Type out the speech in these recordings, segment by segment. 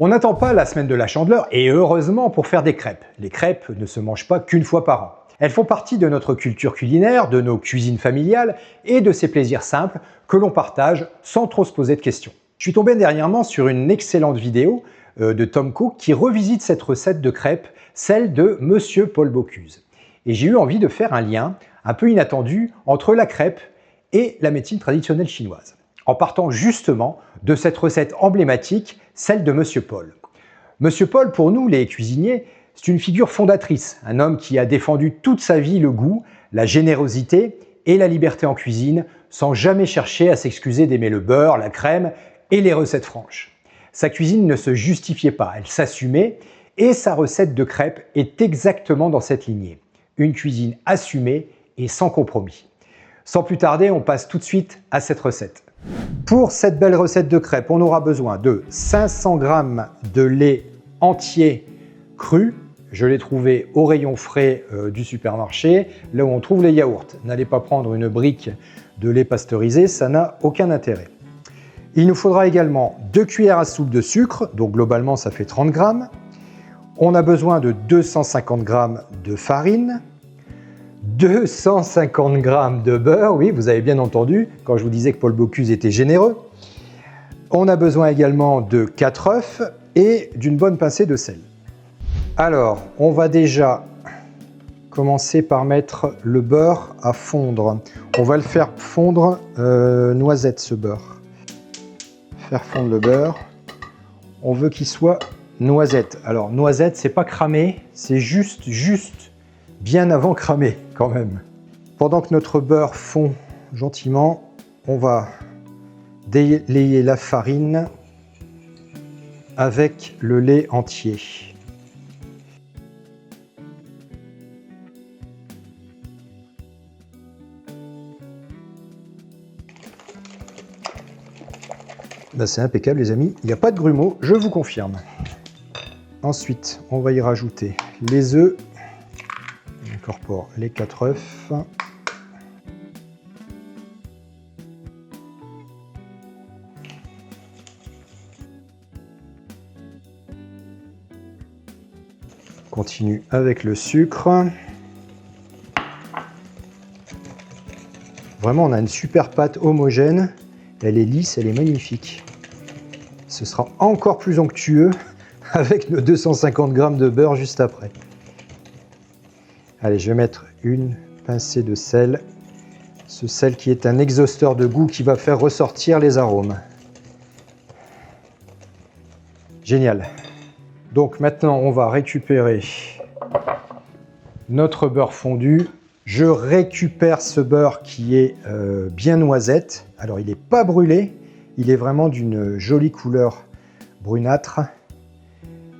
On n'attend pas la semaine de la Chandeleur, et heureusement pour faire des crêpes. Les crêpes ne se mangent pas qu'une fois par an. Elles font partie de notre culture culinaire, de nos cuisines familiales et de ces plaisirs simples que l'on partage sans trop se poser de questions. Je suis tombé dernièrement sur une excellente vidéo de Tom Cook qui revisite cette recette de crêpes, celle de Monsieur Paul Bocuse. Et j'ai eu envie de faire un lien un peu inattendu entre la crêpe et la médecine traditionnelle chinoise, en partant justement de cette recette emblématique, celle de Monsieur Paul. Monsieur Paul, pour nous les cuisiniers, c'est une figure fondatrice, un homme qui a défendu toute sa vie le goût, la générosité et la liberté en cuisine, sans jamais chercher à s'excuser d'aimer le beurre, la crème et les recettes franches. Sa cuisine ne se justifiait pas, elle s'assumait, et sa recette de crêpes est exactement dans cette lignée. Une cuisine assumée et sans compromis. Sans plus tarder, on passe tout de suite à cette recette. Pour cette belle recette de crêpes, on aura besoin de 500 g de lait entier cru. Je l'ai trouvé au rayon frais du supermarché, là où on trouve les yaourts. N'allez pas prendre une brique de lait pasteurisé, ça n'a aucun intérêt. Il nous faudra également 2 cuillères à soupe de sucre, donc globalement ça fait 30 g. On a besoin de 250 g de farine, 250 g de beurre, oui, vous avez bien entendu, quand je vous disais que Paul Bocuse était généreux. On a besoin également de 4 œufs et d'une bonne pincée de sel. Alors, on va déjà commencer par mettre le beurre à fondre. On va le faire fondre noisette, ce beurre. Faire fondre le beurre. On veut qu'il soit noisette. Alors, noisette, c'est pas cramé, c'est juste bien avant cramé quand même. Pendant que notre beurre fond gentiment, on va délayer la farine avec le lait entier. Ben, c'est impeccable les amis, il n'y a pas de grumeaux, je vous confirme. Ensuite, on va y rajouter les œufs. On incorpore les 4 œufs. Continue avec le sucre. Vraiment, on a une super pâte homogène. Elle est lisse, elle est magnifique. Ce sera encore plus onctueux avec nos 250 g de beurre juste après. Allez, je vais mettre une pincée de sel. Ce sel qui est un exhausteur de goût qui va faire ressortir les arômes. Génial. Donc maintenant, on va récupérer notre beurre fondu. Je récupère ce beurre qui est bien noisette. Alors, il n'est pas brûlé, il est vraiment d'une jolie couleur brunâtre.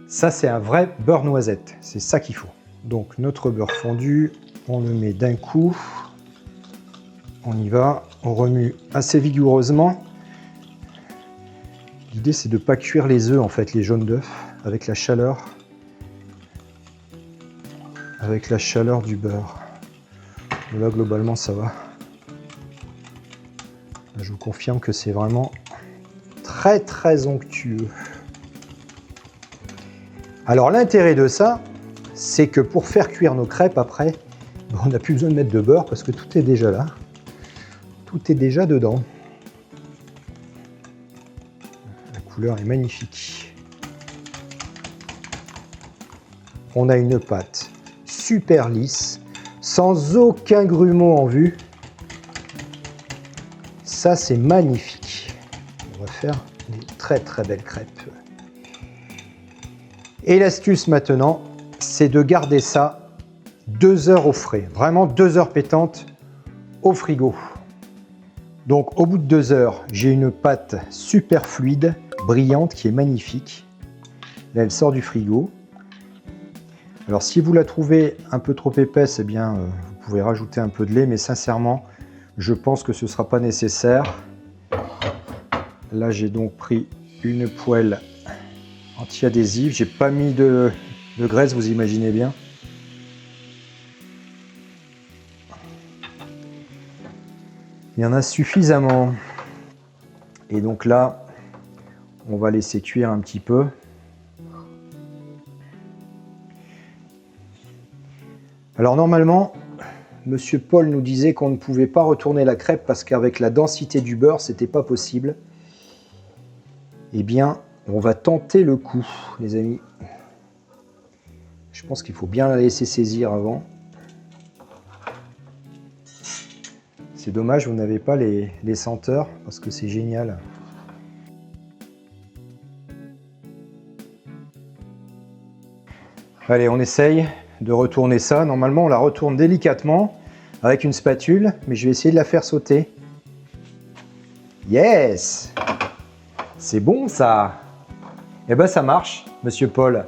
Ça, c'est un vrai beurre noisette, c'est ça qu'il faut. Donc, notre beurre fondu, on le met d'un coup. On y va, on remue assez vigoureusement. L'idée, c'est de ne pas cuire les œufs, en fait, les jaunes d'œufs, avec la chaleur du beurre. Là, globalement, ça va. Là, je vous confirme que c'est vraiment très onctueux. Alors, l'intérêt de ça, c'est que pour faire cuire nos crêpes après, on n'a plus besoin de mettre de beurre parce que tout est déjà là. Tout est déjà dedans. La couleur est magnifique. On a une pâte super lisse, sans aucun grumeau en vue. Ça, c'est magnifique. On va faire des très belles crêpes. Et l'astuce maintenant, c'est de garder ça 2 heures au frais. Vraiment 2 heures pétantes au frigo. Donc au bout de 2 heures, j'ai une pâte super fluide, brillante, qui est magnifique. Là, elle sort du frigo. Alors si vous la trouvez un peu trop épaisse, eh bien, vous pouvez rajouter un peu de lait, mais sincèrement, je pense que ce ne sera pas nécessaire. Là, j'ai donc pris une poêle anti-adhésive. J'ai pas mis de graisse, vous imaginez bien. Il y en a suffisamment. Et donc là, on va laisser cuire un petit peu. Alors normalement, Monsieur Paul nous disait qu'on ne pouvait pas retourner la crêpe parce qu'avec la densité du beurre, c'était pas possible. Eh bien, on va tenter le coup, les amis. Je pense qu'il faut bien la laisser saisir avant. C'est dommage, vous n'avez pas les senteurs parce que c'est génial. Allez, on essaye de retourner ça. Normalement, on la retourne délicatement avec une spatule, mais je vais essayer de la faire sauter. Yes! C'est bon ça! Eh ben ça marche, Monsieur Paul.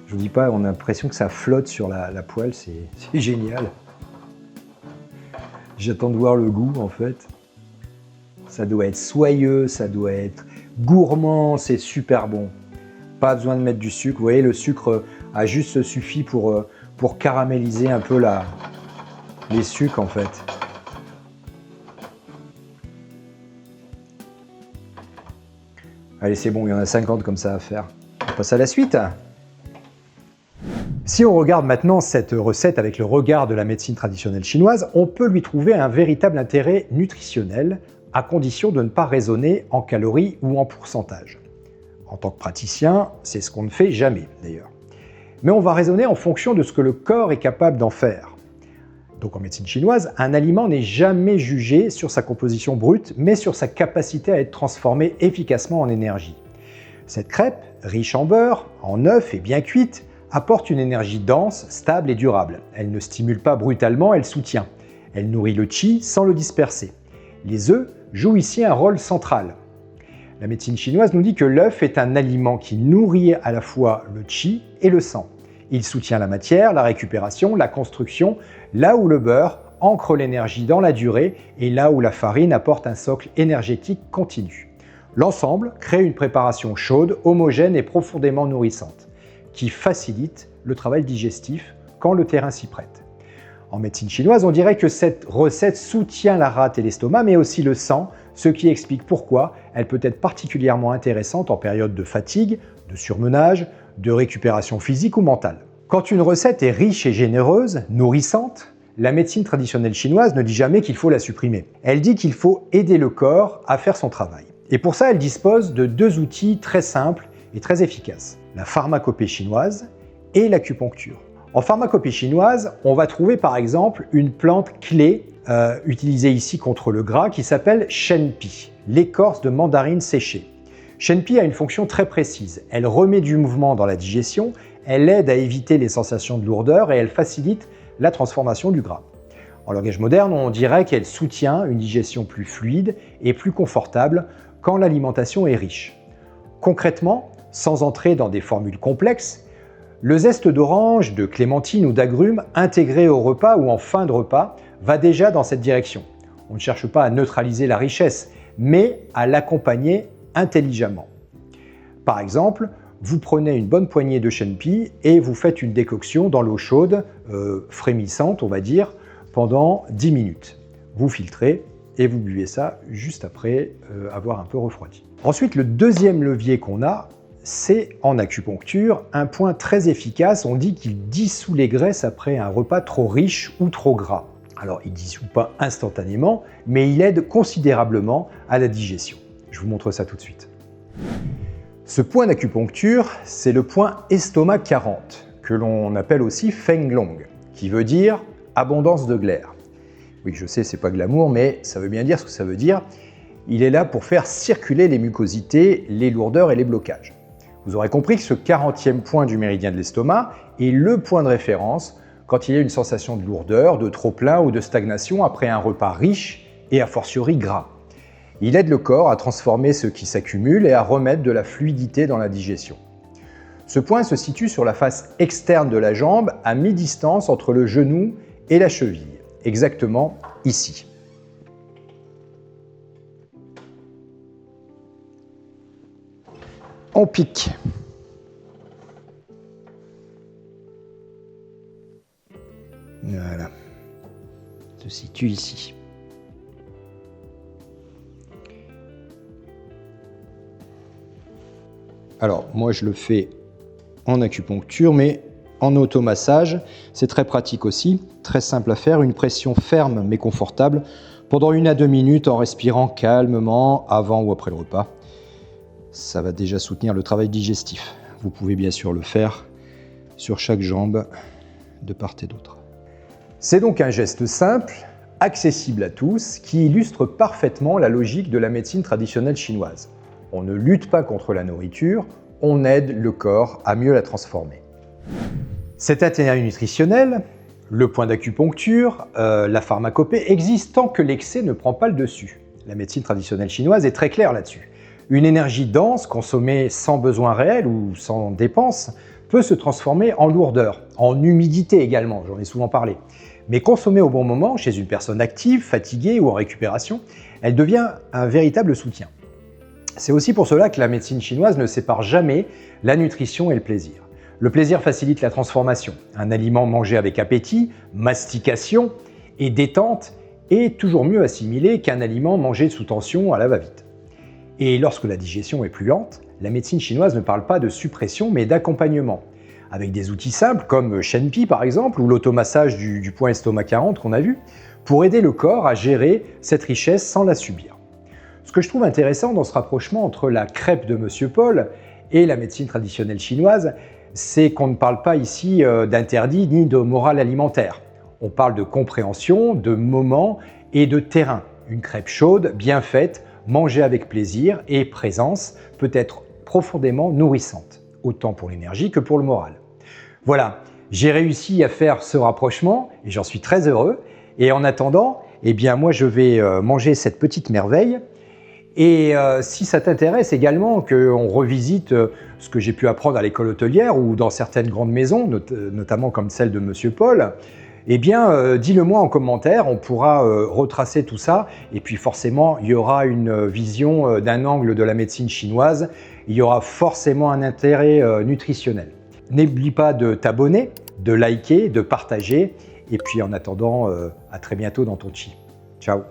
Je vous dis pas, on a l'impression que ça flotte sur la poêle, c'est génial. J'attends de voir le goût en fait. Ça doit être soyeux, ça doit être gourmand, c'est super bon. Pas besoin de mettre du sucre, vous voyez, le sucre a juste suffi pour caraméliser un peu les sucres en fait. Allez, c'est bon, il y en a 50 comme ça à faire. On passe à la suite. Si on regarde maintenant cette recette avec le regard de la médecine traditionnelle chinoise, on peut lui trouver un véritable intérêt nutritionnel, à condition de ne pas raisonner en calories ou en pourcentage. En tant que praticien, c'est ce qu'on ne fait jamais d'ailleurs. Mais on va raisonner en fonction de ce que le corps est capable d'en faire. Donc en médecine chinoise, un aliment n'est jamais jugé sur sa composition brute, mais sur sa capacité à être transformé efficacement en énergie. Cette crêpe, riche en beurre, en œufs et bien cuite, apporte une énergie dense, stable et durable. Elle ne stimule pas brutalement, elle soutient. Elle nourrit le qi sans le disperser. Les œufs jouent ici un rôle central. La médecine chinoise nous dit que l'œuf est un aliment qui nourrit à la fois le qi et le sang. Il soutient la matière, la récupération, la construction, là où le beurre ancre l'énergie dans la durée et là où la farine apporte un socle énergétique continu. L'ensemble crée une préparation chaude, homogène et profondément nourrissante, qui facilite le travail digestif quand le terrain s'y prête. En médecine chinoise, on dirait que cette recette soutient la rate et l'estomac, mais aussi le sang, ce qui explique pourquoi elle peut être particulièrement intéressante en période de fatigue, de surmenage, de récupération physique ou mentale. Quand une recette est riche et généreuse, nourrissante, la médecine traditionnelle chinoise ne dit jamais qu'il faut la supprimer. Elle dit qu'il faut aider le corps à faire son travail. Et pour ça, elle dispose de deux outils très simples et très efficaces: la pharmacopée chinoise et l'acupuncture. En pharmacopée chinoise, on va trouver par exemple une plante clé utilisée ici contre le gras qui s'appelle Shenpi, l'écorce de mandarine séchée. Shenpi a une fonction très précise. Elle remet du mouvement dans la digestion, elle aide à éviter les sensations de lourdeur et elle facilite la transformation du gras. En langage moderne, on dirait qu'elle soutient une digestion plus fluide et plus confortable quand l'alimentation est riche. Concrètement, sans entrer dans des formules complexes, le zeste d'orange, de clémentine ou d'agrumes intégré au repas ou en fin de repas va déjà dans cette direction. On ne cherche pas à neutraliser la richesse, mais à l'accompagner intelligemment. Par exemple, vous prenez une bonne poignée de Shenpi et vous faites une décoction dans l'eau chaude, frémissante on va dire, pendant 10 minutes. Vous filtrez et vous buvez ça juste après avoir un peu refroidi. Ensuite, le deuxième levier qu'on a, c'est en acupuncture un point très efficace. On dit qu'il dissout les graisses après un repas trop riche ou trop gras. Alors, il ne dissout pas instantanément, mais il aide considérablement à la digestion. Je vous montre ça tout de suite. Ce point d'acupuncture, c'est le point estomac 40, que l'on appelle aussi Feng Long, qui veut dire abondance de glaire. Oui, je sais, c'est pas glamour, mais ça veut bien dire ce que ça veut dire. Il est là pour faire circuler les mucosités, les lourdeurs et les blocages. Vous aurez compris que ce 40e point du méridien de l'estomac est le point de référence quand il y a une sensation de lourdeur, de trop-plein ou de stagnation après un repas riche et a fortiori gras. Il aide le corps à transformer ce qui s'accumule et à remettre de la fluidité dans la digestion. Ce point se situe sur la face externe de la jambe, à mi-distance entre le genou et la cheville, exactement ici. On pique. Voilà. Se situe ici. Alors, moi, je le fais en acupuncture, mais en automassage. C'est très pratique aussi, très simple à faire. Une pression ferme mais confortable pendant 1 à 2 minutes en respirant calmement avant ou après le repas. Ça va déjà soutenir le travail digestif. Vous pouvez bien sûr le faire sur chaque jambe, de part et d'autre. C'est donc un geste simple, accessible à tous, qui illustre parfaitement la logique de la médecine traditionnelle chinoise. On ne lutte pas contre la nourriture, on aide le corps à mieux la transformer. Cet itinéraire nutritionnel, le point d'acupuncture, la pharmacopée existent tant que l'excès ne prend pas le dessus. La médecine traditionnelle chinoise est très claire là-dessus. Une énergie dense, consommée sans besoin réel ou sans dépense, peut se transformer en lourdeur, en humidité également, j'en ai souvent parlé. Mais consommée au bon moment, chez une personne active, fatiguée ou en récupération, elle devient un véritable soutien. C'est aussi pour cela que la médecine chinoise ne sépare jamais la nutrition et le plaisir. Le plaisir facilite la transformation. Un aliment mangé avec appétit, mastication et détente est toujours mieux assimilé qu'un aliment mangé sous tension à la va-vite. Et lorsque la digestion est plus lente, la médecine chinoise ne parle pas de suppression mais d'accompagnement, avec des outils simples comme Shenpi par exemple ou l'automassage du point estomac 40 qu'on a vu, pour aider le corps à gérer cette richesse sans la subir. Ce que je trouve intéressant dans ce rapprochement entre la crêpe de Monsieur Paul et la médecine traditionnelle chinoise, c'est qu'on ne parle pas ici d'interdit ni de morale alimentaire. On parle de compréhension, de moment et de terrain. Une crêpe chaude, bien faite, mangée avec plaisir et présence peut être profondément nourrissante, autant pour l'énergie que pour le moral. Voilà, j'ai réussi à faire ce rapprochement et j'en suis très heureux. Et en attendant, eh bien moi je vais manger cette petite merveille. Et si ça t'intéresse également qu'on revisite ce que j'ai pu apprendre à l'école hôtelière ou dans certaines grandes maisons, notamment comme celle de Monsieur Paul, eh bien dis-le moi en commentaire, on pourra retracer tout ça et puis forcément il y aura une vision d'un angle de la médecine chinoise, il y aura forcément un intérêt nutritionnel. N'oublie pas de t'abonner, de liker, de partager et puis en attendant à très bientôt dans ton chi. Ciao.